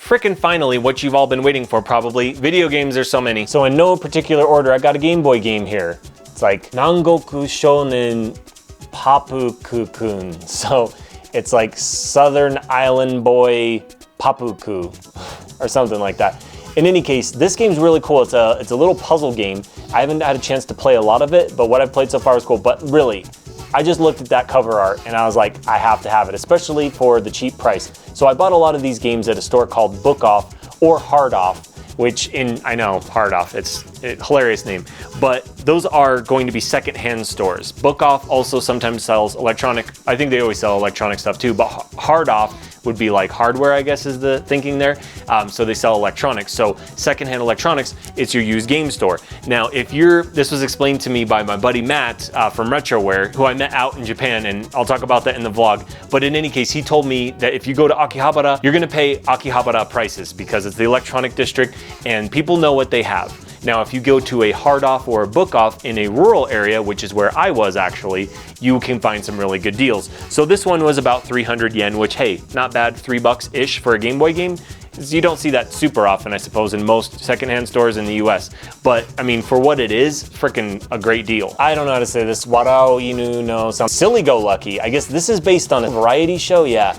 frickin' finally, what you've all been waiting for probably. Video games, there's so many. So in no particular order, I got a Game Boy game here. It's like Nangoku Shonen Papuku-kun. So it's like Southern Island Boy Papuku or something like that. In any case, this game's really cool. It's a little puzzle game. I haven't had a chance to play a lot of it, but what I've played so far is cool. But really, I just looked at that cover art and I was like, I have to have it, especially for the cheap price. So I bought a lot of these games at a store called Book Off or Hard Off, which I know, Hard Off, it's a hilarious name, but those are going to be secondhand stores. Book Off also sometimes sells electronic, I think they always sell electronic stuff too, but Hard Off would be like hardware, I guess is the thinking there. So they sell electronics. So secondhand electronics, it's your used game store. Now, this was explained to me by my buddy Matt from RetroWare, who I met out in Japan, and I'll talk about that in the vlog. But in any case, he told me that if you go to Akihabara, you're gonna pay Akihabara prices because it's the electronic district and people know what they have. Now, if you go to a Hard Off or a Book Off in a rural area, which is where I was actually, you can find some really good deals. So this one was about 300 yen, which, hey, not bad, $3-ish for a Game Boy game. You don't see that super often, I suppose, in most secondhand stores in the US. But, I mean, for what it is, freaking a great deal. I don't know how to say this. Warao Inu no sounds silly-go-lucky. I guess this is based on a variety show, yeah,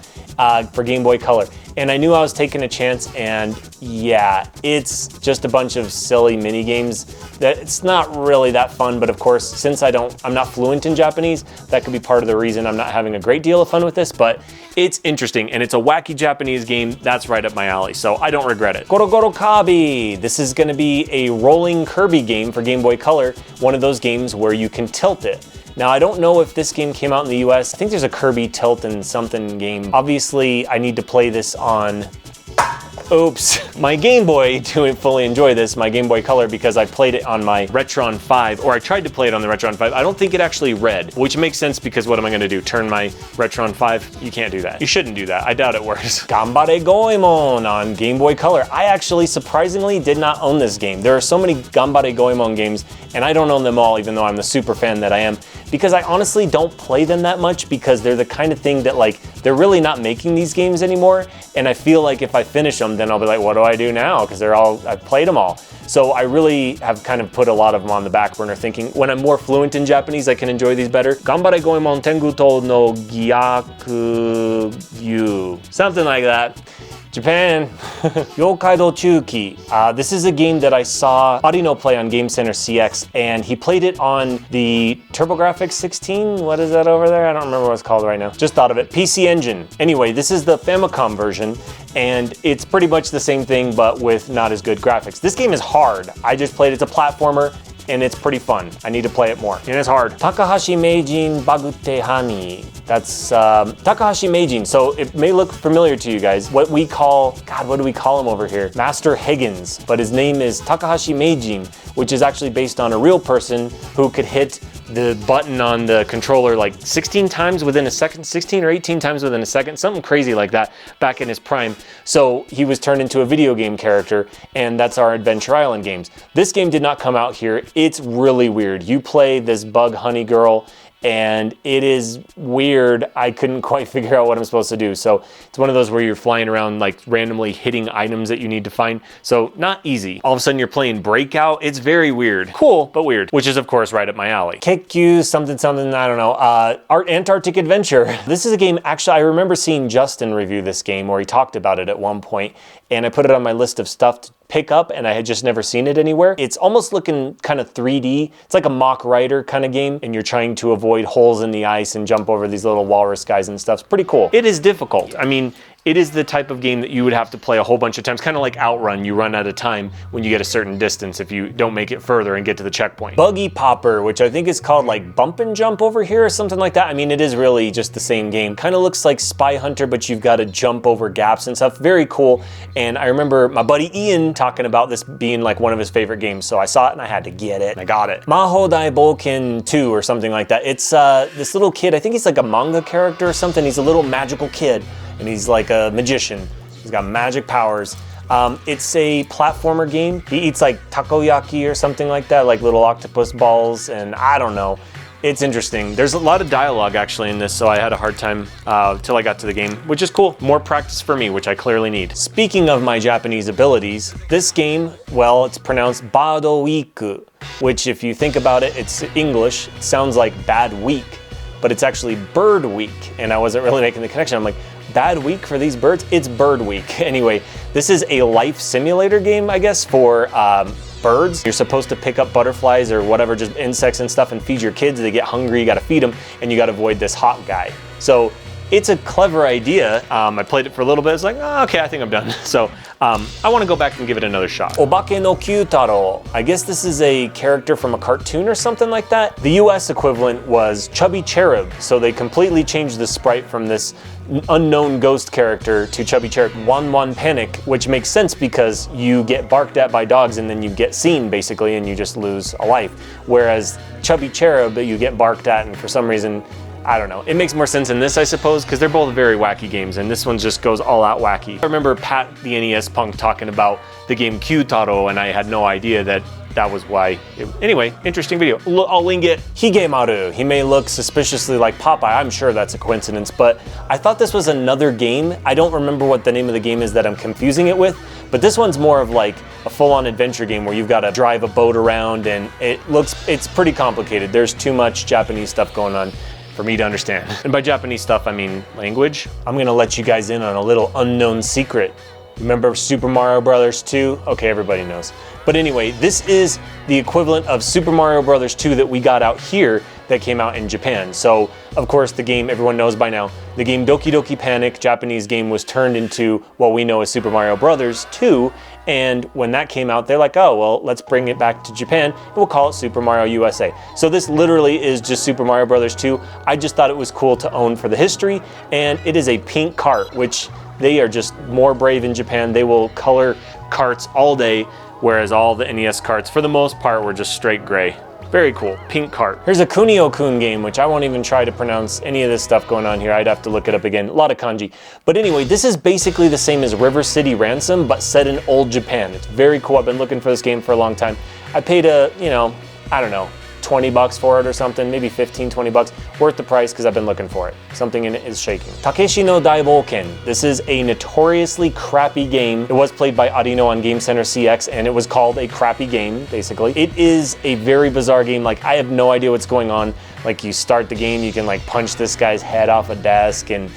for Game Boy Color. And I knew I was taking a chance, and yeah, it's just a bunch of silly mini games that it's not really that fun. But of course, since I'm not fluent in Japanese, that could be part of the reason I'm not having a great deal of fun with this. But it's interesting, and it's a wacky Japanese game that's right up my alley, so I don't regret it. Goro Goro Kabi. This is going to be a rolling Kirby game for Game Boy Color, one of those games where you can tilt it. Now, I don't know if this game came out in the US. I think there's a Kirby Tilt and something game. Obviously, I need to play this on, oops, my Game Boy to fully enjoy this, my Game Boy Color, because I played it on my Retron 5, or I tried to play it on the Retron 5. I don't think it actually read, which makes sense because what am I gonna do? Turn my Retron 5? You can't do that. You shouldn't do that. I doubt it works. Ganbare Goemon on Game Boy Color. I actually, surprisingly, did not own this game. There are so many Ganbare Goemon games, and I don't own them all, even though I'm the super fan that I am, because I honestly don't play them that much because they're the kind of thing that, like, they're really not making these games anymore, and I feel like if I finish them, then I'll be like, what do I do now? Because I've played them all. So I really have kind of put a lot of them on the back burner, thinking when I'm more fluent in Japanese, I can enjoy these better. Ganbare Goemon Tenguto no Gyaku Yu. Something like that. Japan. Yokaido Chuki. This is a game that I saw Arino play on Game Center CX, and he played it on the TurboGrafx 16. What is that over there? I don't remember what it's called right now. Just thought of it. PC Engine. Anyway, this is the Famicom version, and it's pretty much the same thing, but with not as good graphics. This game is hard. I just played it. It's a platformer, and it's pretty fun. I need to play it more. And it's hard. Takahashi Meijin Bagute Hani. That's Takahashi Meijin. So it may look familiar to you guys. What we call, God, what do we call him over here? Master Higgins. But his name is Takahashi Meijin, which is actually based on a real person who could hit the button on the controller like 16 times within a second, 16 or 18 times within a second, something crazy like that back in his prime. So he was turned into a video game character, and that's our Adventure Island games. This game did not come out here. It's really weird. You play this bug honey girl, and it is weird. I couldn't quite figure out what I'm supposed to do. So it's one of those where you're flying around like randomly hitting items that you need to find. So not easy. All of a sudden you're playing Breakout. It's very weird. Cool, but weird, which is of course right up my alley. Kekyu something, I don't know. Antarctic Adventure. This is a game, actually I remember seeing Justin review this game, or he talked about it at one point, and I put it on my list of stuff to pick up, and I had just never seen it anywhere. It's almost looking kind of 3D. It's like a Mock Rider kind of game, and you're trying to avoid holes in the ice and jump over these little walrus guys and stuff. It's pretty cool. It is difficult. I mean, it is the type of game that you would have to play a whole bunch of times, kind of like Outrun. You run out of time when you get a certain distance if you don't make it further and get to the checkpoint. Buggy Popper, which I think is called like Bump and Jump over here or something like that. I mean, it is really just the same game. Kind of looks like Spy Hunter, but you've got to jump over gaps and stuff. Very cool. And I remember my buddy Ian talking about this being like one of his favorite games. So I saw it and I had to get it. And I got it. Maho Daiboken 2 or something like that. It's this little kid. I think he's like a manga character or something. He's a little magical kid. And he's like a magician. He's got magic powers. It's a platformer game. He eats like takoyaki or something like that, like little octopus balls, and I don't know. It's interesting. There's a lot of dialogue actually in this, so I had a hard time till I got to the game, which is cool. More practice for me, which I clearly need. Speaking of my Japanese abilities, this game, well, it's pronounced Bado Week, which if you think about it, it's English. It sounds like bad week, but it's actually bird week. And I wasn't really making the connection. I'm like, bad week for these birds? It's bird week. Anyway, this is a life simulator game, I guess, for birds. You're supposed to pick up butterflies or whatever, just insects and stuff, and feed your kids. They get hungry, you gotta feed them, and you gotta avoid this hawk guy. So it's a clever idea. I played it for a little bit. It's like, oh, okay, I think I'm done. So I want to go back and give it another shot. Obake no Q-tarou. I guess this is a character from a cartoon or something like that. The US equivalent was Chubby Cherub. So they completely changed the sprite from this unknown ghost character to Chubby Cherub. One Panic, which makes sense because you get barked at by dogs and then you get seen basically and you just lose a life. Whereas Chubby Cherub, you get barked at and for some reason, I don't know. It makes more sense in this, I suppose, because they're both very wacky games, and this one just goes all out wacky. I remember Pat, the NES punk, talking about the game Q-tarou, and I had no idea that that was why. Anyway, interesting video. I'll link it. Higemaru. He may look suspiciously like Popeye. I'm sure that's a coincidence, but I thought this was another game. I don't remember what the name of the game is that I'm confusing it with, but this one's more of like a full-on adventure game where you've got to drive a boat around, and it's pretty complicated. There's too much Japanese stuff going on for me to understand. And by Japanese stuff, I mean language. I'm gonna let you guys in on a little unknown secret. Remember Super Mario Brothers 2? Okay, everybody knows. But anyway, this is the equivalent of Super Mario Brothers 2 that we got out here that came out in Japan. So, of course, the game everyone knows by now, the game Doki Doki Panic, Japanese game, was turned into what we know as Super Mario Brothers 2. And when that came out, they're like, oh, well, let's bring it back to Japan and we'll call it Super Mario USA. So this literally is just Super Mario Brothers 2. I just thought it was cool to own for the history. And it is a pink cart, which they are just more brave in Japan. They will color carts all day, whereas all the NES carts, for the most part, were just straight gray. Very cool, pink cart. Here's a Kunio-kun game, which I won't even try to pronounce any of this stuff going on here. I'd have to look it up again, a lot of kanji. But anyway, this is basically the same as River City Ransom, but set in old Japan. It's very cool. I've been looking for this game for a long time. I paid I don't know, 20 bucks for it or something, maybe 15, 20 bucks, worth the price because I've been looking for it. Something in it is shaking. Takeshi no Daibouken. This is a notoriously crappy game. It was played by Arino on Game Center CX, and it was called a crappy game, basically. It is a very bizarre game. Like, I have no idea what's going on. Like, you start the game, you can like punch this guy's head off a desk, and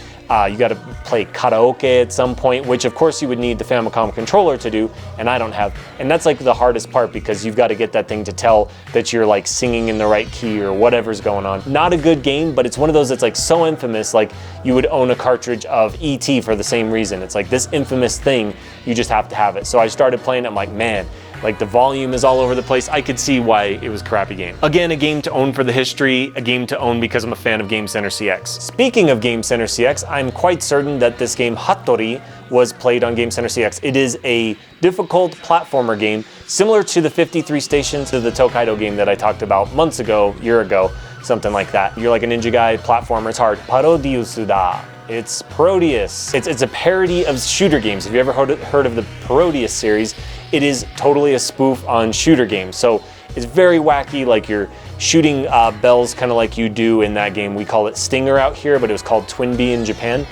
you got to play karaoke at some point, which of course you would need the Famicom controller to do, and I don't have. And that's like the hardest part because you've got to get that thing to tell that you're like singing in the right key or whatever's going on. Not a good game, but it's one of those that's like so infamous, like you would own a cartridge of E.T. for the same reason. It's like this infamous thing, you just have to have it. So I started playing it, I'm like, man, like the volume is all over the place. I could see why it was a crappy game. Again, a game to own for the history, a game to own because I'm a fan of Game Center CX. Speaking of Game Center CX, I'm quite certain that this game Hattori was played on Game Center CX. It is a difficult platformer game, similar to the 53 Stations of the Tokaido game that I talked about months ago, year ago, something like that. You're like a ninja guy, platformer, it's hard. Parodiusu da. It's Parodius. It's a parody of shooter games. Have you ever heard of the Parodius series? It is totally a spoof on shooter games. So it's very wacky, like you're shooting bells kind of like you do in that game. We call it Stinger out here, but it was called Twin Bee in Japan.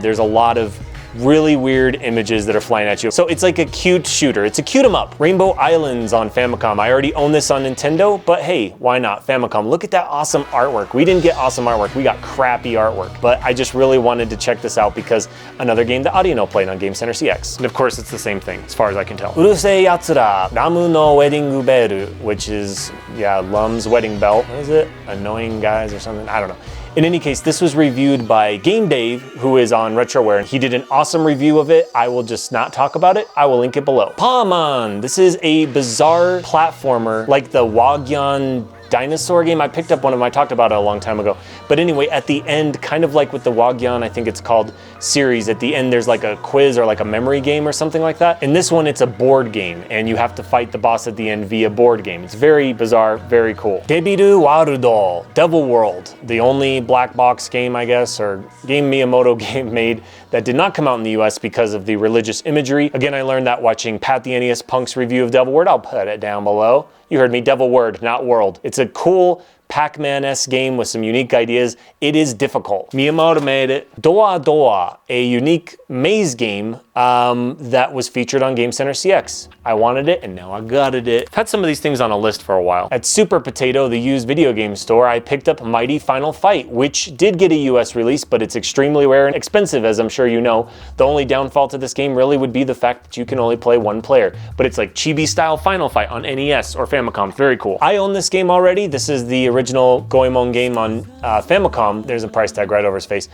There's a lot of really weird images that are flying at you. So it's like a cute shooter. It's a cute 'em up. Rainbow Islands on Famicom. I already own this on Nintendo, but hey, why not? Famicom, look at that awesome artwork. We didn't get awesome artwork, we got crappy artwork. But I just really wanted to check this out because another game that Arino played on Game Center CX. And of course, it's the same thing, as far as I can tell. Urusei Yatsura, Namu no Wedding Bell, which is, yeah, Lum's wedding bell. What is it? Annoying guys or something? I don't know. In any case, this was reviewed by GameDave, who is on RetroWare. He did an awesome review of it. I will just not talk about it. I will link it below. Paman! This is a bizarre platformer, like the Wagyan dinosaur game. I picked up one of them, I talked about it a long time ago. But anyway, at the end, kind of like with the Wagyan, I think it's called series, at the end there's like a quiz or like a memory game or something like that. In this one, it's a board game, and you have to fight the boss at the end via board game. It's very bizarre, very cool. Debiru Warudo, Devil World, the only black box game, I guess, or game Miyamoto game made that did not come out in the US because of the religious imagery. Again, I learned that watching Pat the NES Punk's review of Devil World. I'll put it down below. You heard me, Devil Word, not World. It's a cool Pac-Man-esque game with some unique ideas. It is difficult. Miyamoto made it. Doa Doa, a unique maze game that was featured on Game Center CX. I wanted it and now I got it. I've had some of these things on a list for a while. At Super Potato, the used video game store, I picked up Mighty Final Fight, which did get a US release, but it's extremely rare and expensive, as I'm sure you know. The only downfall to this game really would be the fact that you can only play one player, but it's like chibi style Final Fight on NES or Famicom. Very cool. I own this game already. This is the original Goemon game on Famicom. There's a price tag right over his face.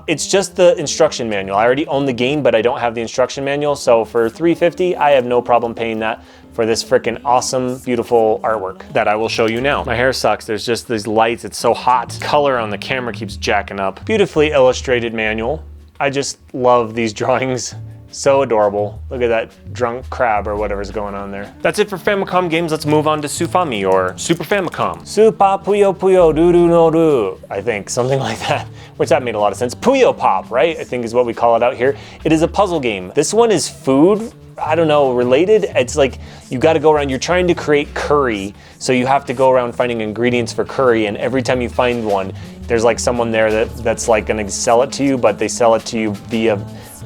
It's just the instruction manual. I already own the game, but I don't have the instruction manual, so for $350, I have no problem paying that for this freaking awesome, beautiful artwork that I will show you now. My hair sucks. There's just these lights. It's so hot. Color on the camera keeps jacking up. Beautifully illustrated manual. I just love these drawings. So adorable. Look at that drunk crab or whatever's going on there. That's it for Famicom games. Let's move on to Sufami or Super Famicom. Supa Puyo Puyo Ruru no Ru, I think, something like that, which that made a lot of sense. Puyo Pop, right? I think is what we call it out here. It is a puzzle game. This one is food, I don't know, related. It's like you got to go around, you're trying to create curry, so you have to go around finding ingredients for curry, and every time you find one, there's like someone there that's like gonna sell it to you, but they sell it to you via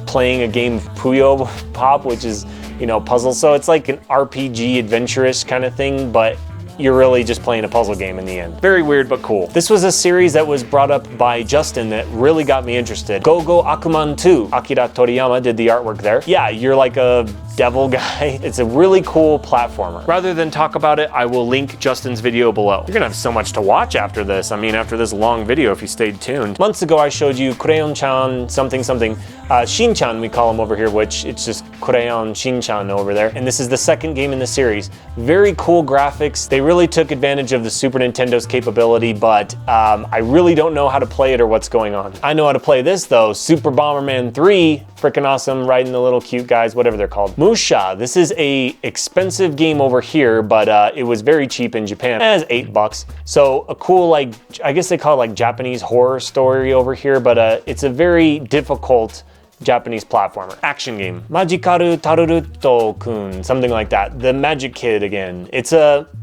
playing a game of Puyo Pop, which is, you know, puzzle. So it's like an RPG adventurous kind of thing, but you're really just playing a puzzle game in the end. Very weird, but cool. This was a series that was brought up by Justin that really got me interested. Go Go Ackman 2. Akira Toriyama did the artwork there. Yeah, you're like a devil guy. It's a really cool platformer. Rather than talk about it, I will link Justin's video below. You're gonna have so much to watch after this. I mean, after this long video, if you stayed tuned. Months ago, I showed you Crayon-chan something something. Shin-chan, we call him over here, which it's just Crayon Shin-chan over there. And this is the second game in the series. Very cool graphics. They really took advantage of the Super Nintendo's capability, but I really don't know how to play it or what's going on. I know how to play this though. Super Bomberman 3, freaking awesome, riding the little cute guys, whatever they're called. Musha, this is a expensive game over here, but it was very cheap in Japan, as $8. So a cool, like, I guess they call it like Japanese horror story over here, but it's a very difficult Japanese platformer. Action game. Majikaru Taruruto-kun, something like that. The Magic Kid again. It's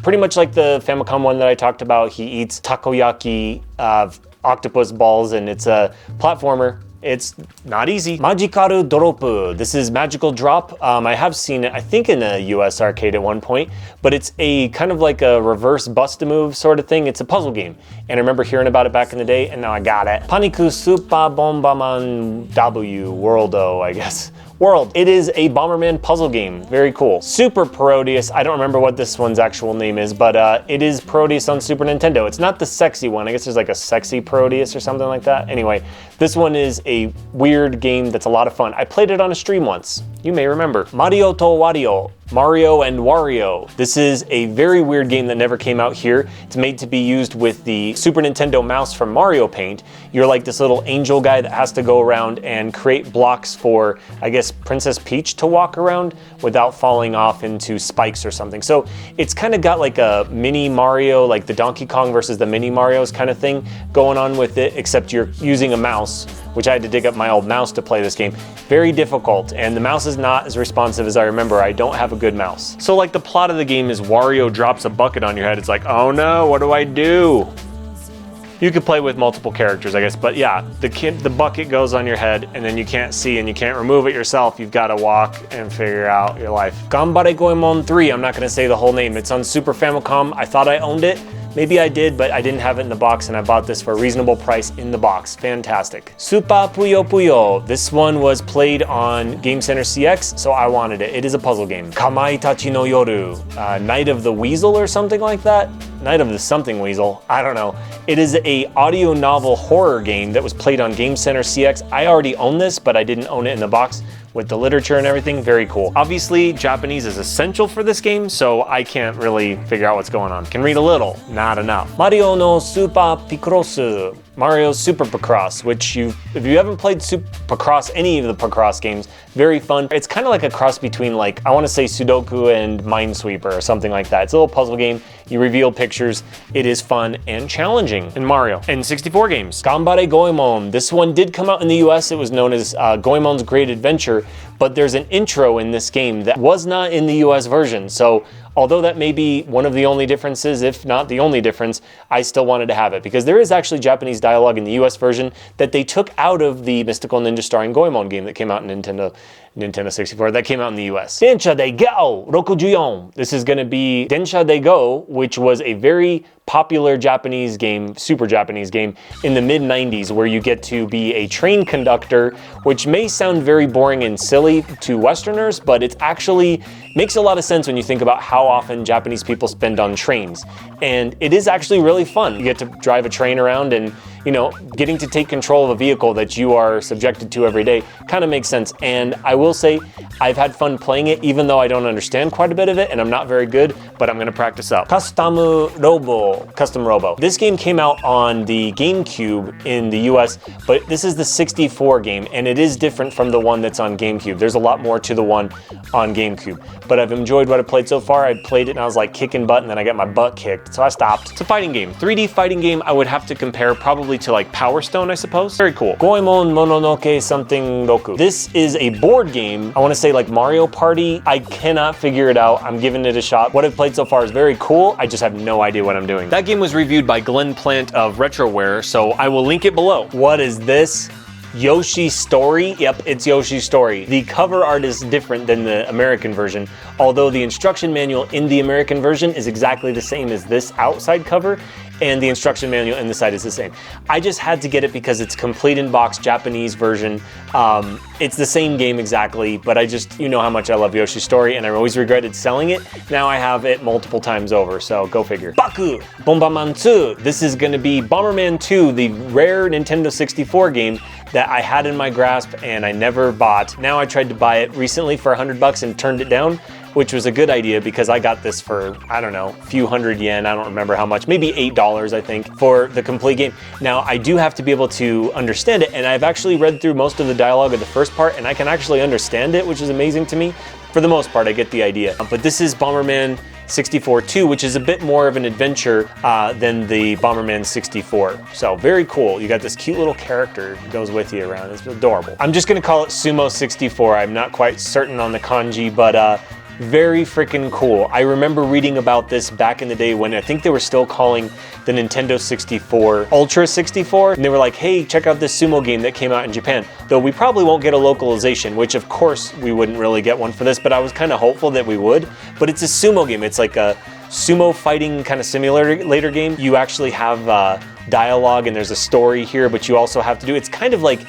pretty much like the Famicom one that I talked about. He eats takoyaki, octopus balls, and it's a platformer. It's not easy. Majikaru Doropu. This is Magical Drop. I have seen it, I think, in a US arcade at one point, but it's a kind of like a reverse bust-a-move sort of thing. It's a puzzle game, and I remember hearing about it back in the day, and now I got it. Paniku Super Bomberman W Worldo, I guess. World. It is a Bomberman puzzle game. Very cool. Super Parodius. I don't remember what this one's actual name is, but it is Parodius on Super Nintendo. It's not the sexy one. I guess there's like a sexy Parodius or something like that. Anyway, this one is a weird game that's a lot of fun. I played it on a stream once. You may remember. Mario to Wario. Mario and Wario. This is a very weird game that never came out here. It's made to be used with the Super Nintendo mouse from Mario Paint. You're like this little angel guy that has to go around and create blocks for, I guess, Princess Peach to walk around without falling off into spikes or something. So it's kind of got like a mini Mario, like the Donkey Kong versus the mini Marios kind of thing going on with it, except you're using a mouse, which I had to dig up my old mouse to play this game. Very difficult, and the mouse is not as responsive as I remember. I don't have a good mouse. So like the plot of the game is Wario drops a bucket on your head. It's like, oh no, what do I do? You could play with multiple characters, I guess, but yeah, the bucket goes on your head and then you can't see and you can't remove it yourself. You've got to walk and figure out your life. Ganbare Goemon 3, I'm not gonna say the whole name. It's on Super Famicom. I thought I owned it. Maybe I did, but I didn't have it in the box, and I bought this for a reasonable price in the box. Fantastic. Super Puyo Puyo. This one was played on Game Center CX, so I wanted it. It is a puzzle game. Kamai Tachi no Yoru. Night of the Weasel or something like that? Night of the something weasel. I don't know. It is a audio novel horror game that was played on Game Center CX. I already own this, but I didn't own it in the box. With the literature and everything, very cool. Obviously, Japanese is essential for this game, so I can't really figure out what's going on. Can read a little, not enough. Mario no Super Picross. Mario's Super Picross, which if you haven't played Super Picross, any of the Picross games, very fun. It's kind of like a cross between, like, I want to say Sudoku and Minesweeper or something like that. It's a little puzzle game. You reveal pictures. It is fun and challenging in Mario. And 64 games. Ganbare Goemon. This one did come out in the US. It was known as Goemon's Great Adventure, but there's an intro in this game that was not in the US version. So although that may be one of the only differences, if not the only difference, I still wanted to have it because there is actually Japanese dialogue in the US version that they took out of the Mystical Ninja starring Goemon game that came out in Nintendo 64, that came out in the US. Densha de Go 64. This is going to be Densha de Go, which was a very popular Japanese game, super Japanese game in the mid-90s where you get to be a train conductor, which may sound very boring and silly to Westerners, but it actually makes a lot of sense when you think about how often Japanese people spend on trains. And it is actually really fun. You get to drive a train around and, you know, getting to take control of a vehicle that you are subjected to every day kind of makes sense. And I will say I've had fun playing it, even though I don't understand quite a bit of it and I'm not very good, but I'm gonna practice up. Custom Robo. This game came out on the GameCube in the US, but this is the 64 game and it is different from the one that's on GameCube. There's a lot more to the one on GameCube, but I've enjoyed what I played so far. I played it and I was like kicking butt and then I got my butt kicked, so I stopped. It's a fighting game, 3D fighting game. I would have to compare probably to like Power Stone, I suppose. Very cool. Goemon Mononoke something Roku. This is a board game. I want to say like Mario Party. I cannot figure it out. I'm giving it a shot. What I've played so far is very cool. I just have no idea what I'm doing. That game was reviewed by Glenn Plant of RetroWare, so I will link it below. What is this? Yoshi's Story? Yep, it's Yoshi's Story. The cover art is different than the American version, although the instruction manual in the American version is exactly the same as this outside cover, and the instruction manual in the side is the same. I just had to get it because it's complete in box Japanese version. It's the same game exactly, but I just, you know how much I love Yoshi's Story and I always regretted selling it. Now I have it multiple times over, so go figure. Baku Bomberman 2. This is gonna be Bomberman 2, the rare Nintendo 64 game that I had in my grasp and I never bought. Now I tried to buy it recently for $100 and turned it down, which was a good idea because I got this for, I don't know, a few hundred yen, I don't remember how much, maybe $8 I think, for the complete game. Now I do have to be able to understand it, and I've actually read through most of the dialogue of the first part and I can actually understand it, which is amazing to me. For the most part, I get the idea. But this is Bomberman 64 2, which is a bit more of an adventure than the Bomberman 64. So very cool. You got this cute little character that goes with you around. It's adorable. I'm just gonna call it Sumo 64. I'm not quite certain on the kanji, but very freaking cool. I remember reading about this back in the day when I think they were still calling the Nintendo 64 Ultra 64, and they were like, hey, check out this sumo game that came out in Japan. Though we probably won't get a localization, which of course we wouldn't really get one for this, but I was kind of hopeful that we would. But it's a sumo game. It's like a sumo fighting kind of simulator game. You actually have dialogue and there's a story here, but you also have to do, it's kind of like,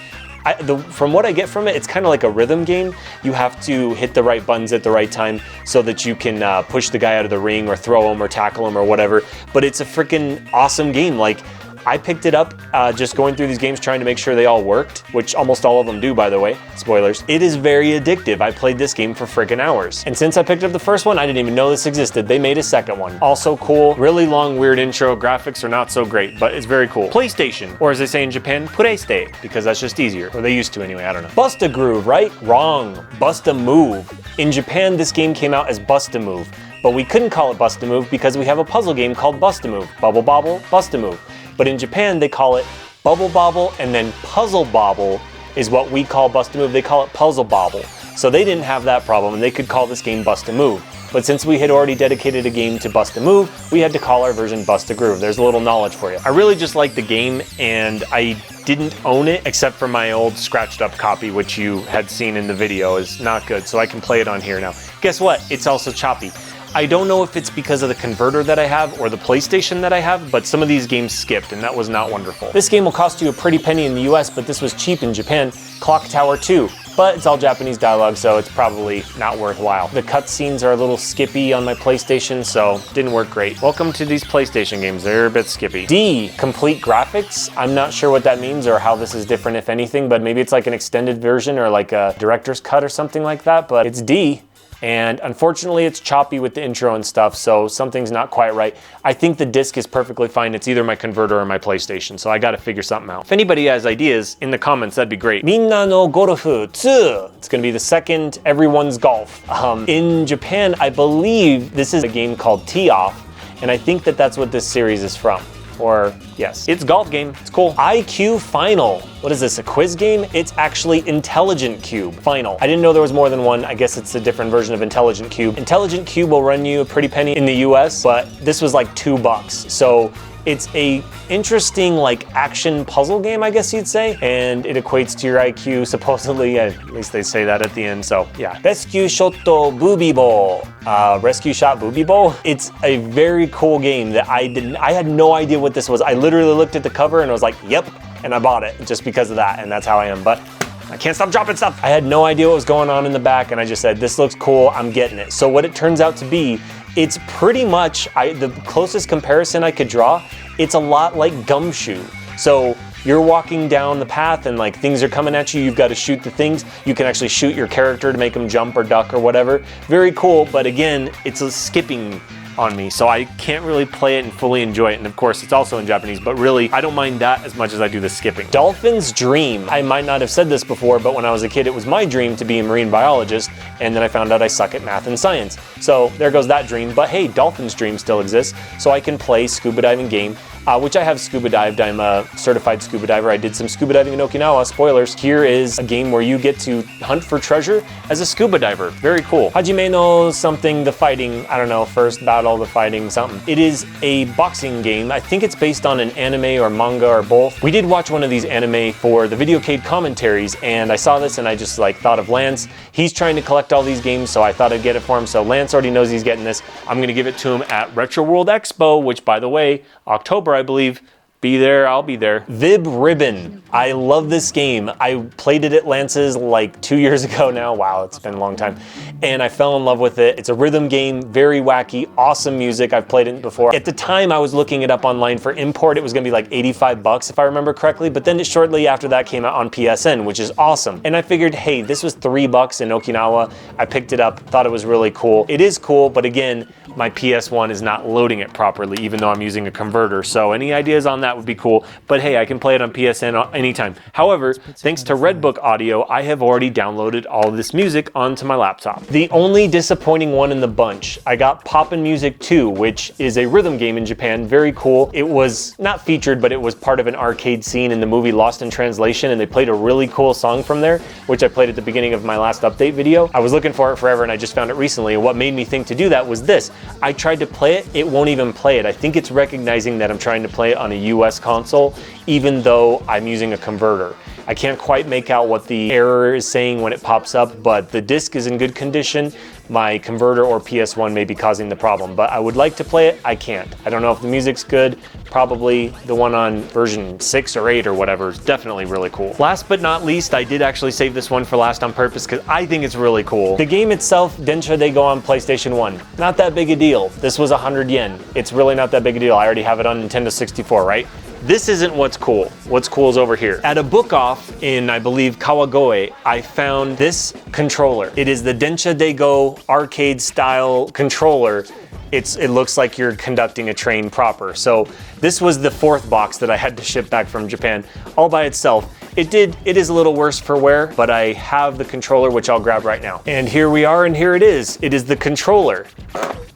from what I get from it, it's kind of like a rhythm game. You have to hit the right buttons at the right time so that you can push the guy out of the ring or throw him or tackle him or whatever. But it's a freaking awesome game. Like, I picked it up just going through these games trying to make sure they all worked, which almost all of them do, by the way. Spoilers. It is very addictive. I played this game for freaking hours. And since I picked up the first one, I didn't even know this existed. They made a second one. Also cool. Really long, weird intro. Graphics are not so great, but it's very cool. PlayStation, or as they say in Japan, Pureste, because that's just easier. Or they used to anyway, I don't know. Bust a Groove, right? Wrong. Bust a Move. In Japan, this game came out as Bust a Move, but we couldn't call it Bust a Move because we have a puzzle game called Bust a Move. Bubble Bobble, Bust a Move. But in Japan, they call it Bubble Bobble, and then Puzzle Bobble is what we call Bust a Move. They call it Puzzle Bobble. So they didn't have that problem, and they could call this game Bust a Move. But since we had already dedicated a game to Bust a Move, we had to call our version Bust a Groove. There's a little knowledge for you. I really just like the game, and I didn't own it except for my old scratched up copy, which you had seen in the video is not good, so I can play it on here now. Guess what? It's also choppy. I don't know if it's because of the converter that I have or the PlayStation that I have, but some of these games skipped and that was not wonderful. This game will cost you a pretty penny in the US, but this was cheap in Japan. Clock Tower 2, but it's all Japanese dialogue, so it's probably not worthwhile. The cutscenes are a little skippy on my PlayStation, so didn't work great. Welcome to these PlayStation games, they're a bit skippy. D, complete graphics. I'm not sure what that means or how this is different, if anything, but maybe it's like an extended version or like a director's cut or something like that, but it's D. And unfortunately, it's choppy with the intro and stuff, so something's not quite right. I think the disc is perfectly fine. It's either my converter or my PlayStation, so I gotta figure something out. If anybody has ideas in the comments, that'd be great. Minna no Gorofu 2. It's gonna be the second Everyone's Golf. In Japan, I believe this is a game called Tee Off, and I think that that's what this series is from. or yes, it's a golf game. It's cool. IQ Final. What is this, a quiz game? It's actually Intelligent Cube Final. I didn't know there was more than one. I guess it's a different version of Intelligent Cube. Intelligent Cube will run you a pretty penny in the US, but this was like $2. So it's a interesting like action puzzle game, I guess you'd say, and it equates to your IQ supposedly, at least they say that at the end, so yeah. Rescue Shot Booby Bowl. Rescue Shot Booby Bowl. It's a very cool game that I had no idea what this was. I literally looked at the cover and I was like, yep, and I bought it just because of that, and that's how I am, but I can't stop dropping stuff. I had no idea what was going on in the back, and I just said, this looks cool, I'm getting it. So what it turns out to be, it's pretty much, the closest comparison I could draw, it's a lot like Gumshoe. So you're walking down the path and like things are coming at you, you've got to shoot the things. You can actually shoot your character to make them jump or duck or whatever. Very cool, but again, it's a skipping on me, so I can't really play it and fully enjoy it. And of course, it's also in Japanese, but really, I don't mind that as much as I do the skipping. Dolphin's Dream. I might not have said this before, but when I was a kid, it was my dream to be a marine biologist, and then I found out I suck at math and science. So there goes that dream, but hey, Dolphin's Dream still exists, so I can play scuba diving game, which I have scuba dived. I'm a certified scuba diver. I did some scuba diving in Okinawa, spoilers. Here is a game where you get to hunt for treasure as a scuba diver. Very cool. Hajime no something, the fighting, I don't know, first battle, the fighting, something. It is a boxing game. I think it's based on an anime or manga or both. We did watch one of these anime for the Videocade commentaries, and I saw this and I just like thought of Lance. He's trying to collect all these games, so I thought I'd get it for him. So Lance already knows he's getting this. I'm gonna give it to him at Retro World Expo, which by the way, October, I believe. Be there, I'll be there. Vib-Ribbon. I love this game. I played it at Lance's like 2 years ago now. Wow, it's been a long time. And I fell in love with it. It's a rhythm game, very wacky, awesome music. I've played it before. At the time, I was looking it up online for import. It was gonna be like $85 if I remember correctly, but then shortly after that came out on PSN, which is awesome. And I figured, hey, this was $3 in Okinawa. I picked it up, thought it was really cool. It is cool, but again, my PS1 is not loading it properly, even though I'm using a converter. So any ideas on that would be cool, but hey, I can play it on PSN anytime. However, thanks to Redbook Audio, I have already downloaded all of this music onto my laptop. The only disappointing one in the bunch, I got Poppin' Music 2, which is a rhythm game in Japan, very cool. It was not featured, but it was part of an arcade scene in the movie Lost in Translation, and they played a really cool song from there, which I played at the beginning of my last update video. I was looking for it forever, and I just found it recently, and what made me think to do that was this. I tried to play it, it won't even play it. I think it's recognizing that I'm trying to play it on a US console, even though I'm using a converter. I can't quite make out what the error is saying when it pops up, but the disc is in good condition. My converter or PS1 may be causing the problem, but I would like to play it, I can't. I don't know if the music's good. Probably the one on version 6 or 8 or whatever is definitely really cool. Last but not least, I did actually save this one for last on purpose because I think it's really cool. The game itself, Densha De Go on PlayStation 1. Not that big a deal. This was 100 yen. It's really not that big a deal. I already have it on Nintendo 64, right? This isn't what's cool. What's cool is over here. At a book off in, I believe, Kawagoe, I found this controller. It is the Densha De Go arcade style controller. It looks like you're conducting a train proper. So this was the 4th box that I had to ship back from Japan all by itself. It is a little worse for wear, but I have the controller, which I'll grab right now. And here we are, and here it is. It is the controller.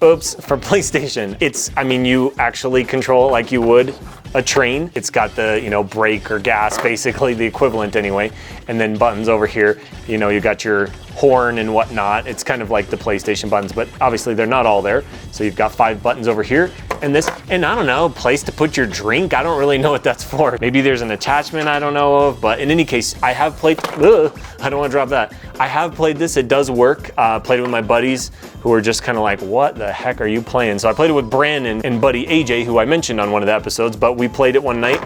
Oops, for PlayStation. I mean, you actually control it like you would a train. It's got the, you know, brake or gas, basically the equivalent anyway. And then buttons over here, you know, you got your horn and whatnot. It's kind of like the PlayStation buttons, but obviously they're not all there. So you've got 5 buttons over here and this, and I don't know, place to put your drink. I don't really know what that's for. Maybe there's an attachment I don't know of, but in any case, I have played, I don't want to drop that. I have played this, it does work. Played it with my buddies who were just kind of like, what the heck are you playing? So I played it with Brandon and buddy AJ, who I mentioned on one of the episodes, but we played it one night.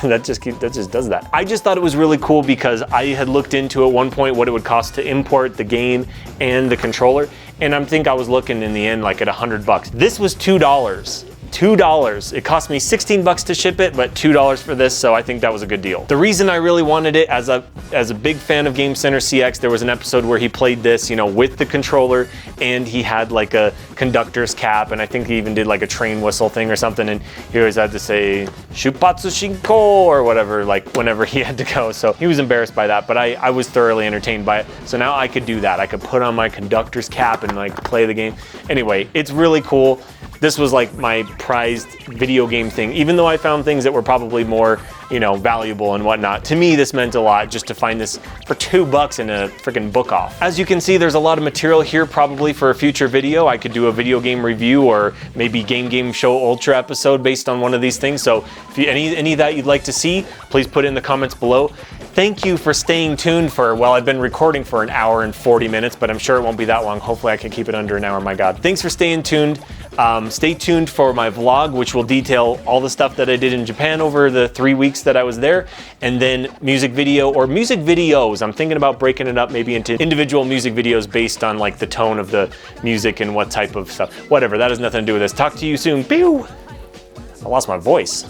that just does that. I just thought it was really cool because I had looked into at one point what it would cost to import the game and the controller, and I think I was looking in the end like at $100. This was $2. $2. It cost me 16 bucks to ship it, but $2 for this, so I think that was a good deal. The reason I really wanted it, as a big fan of Game Center CX, there was an episode where he played this, you know, with the controller, and he had like a conductor's cap, and I think he even did like a train whistle thing or something, and he always had to say Shupatsu Shinko or whatever, like whenever he had to go. So he was embarrassed by that, but I was thoroughly entertained by it. So now I could do that. I could put on my conductor's cap and like play the game. Anyway, it's really cool. this was like my prized video game thing. Even though I found things that were probably more, you know, valuable and whatnot, to me this meant a lot just to find this for $2 in a freaking book off. As you can see, there's a lot of material here probably for a future video. I could do a video game review or maybe Game Show Ultra episode based on one of these things. So if you, any of that you'd like to see, please put it in the comments below. Thank you for staying tuned for, well, I've been recording for 1 hour and 40 minutes, but I'm sure it won't be that long. Hopefully I can keep it under an hour, my God. Thanks for staying tuned. Stay tuned for my vlog, which will detail all the stuff that I did in Japan over the 3 weeks that I was there, and then music video or music videos. I'm thinking about breaking it up maybe into individual music videos based on like the tone of the music and what type of stuff. Whatever, that has nothing to do with this. Talk to you soon. Pew! I lost my voice.